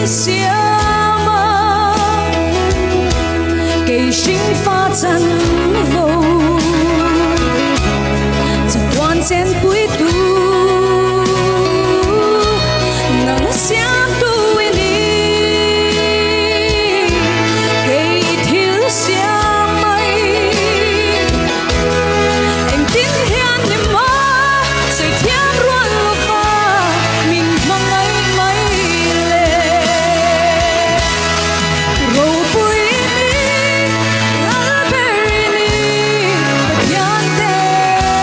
xiêm cây sinh pha chân vô chẳng toàn sen cuối tu nắng xiêm tu ini cây thiếu xiêm mây em tin hiền niềm mơ xây thiêng ruộng pha mình mong ấy mấy lệ râu bụi ni lá beri ni betian te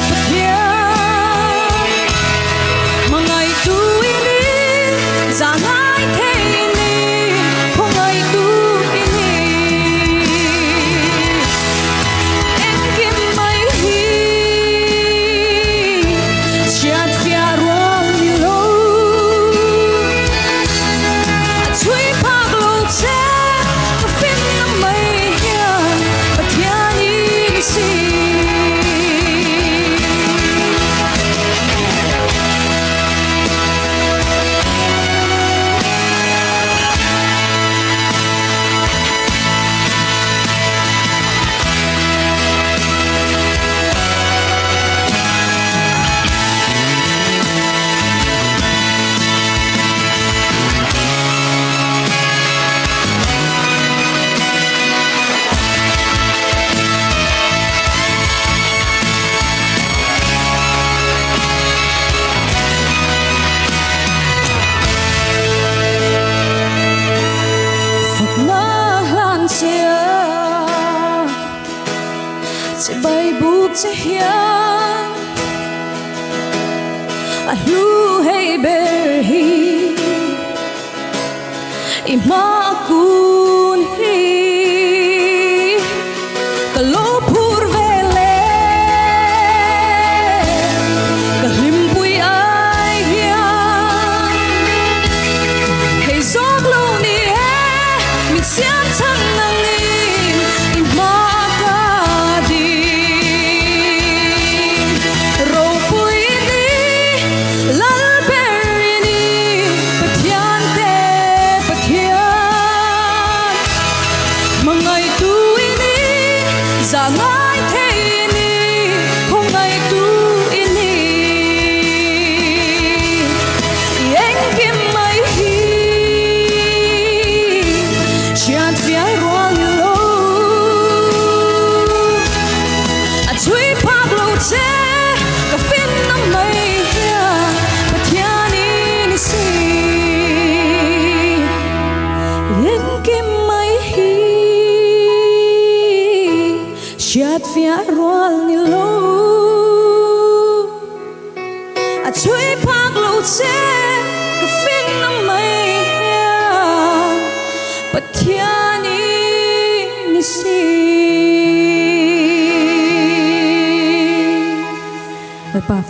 betian mangai tu ini zangai te ini pongai tu ini em kim mai hi chiat fia ruang ni lo chui phak lo che fin na mai hian betian ni si sẽ bay bút sẽ hiang lu hay berhi ima kun hi kalau pur vele kalimpui ai hiang hey zog lo ni min siam chang nang ima mangai tu ini zangai te ini pongai tu ini eng kim mai hi chiat fia ruang lo a chui phak lo che ka fin na mai hia pathian ni si eng kim mai hi chiat fia rual ni lo a chui phak lo che ka fin na mai hia pathian ni si Bapak,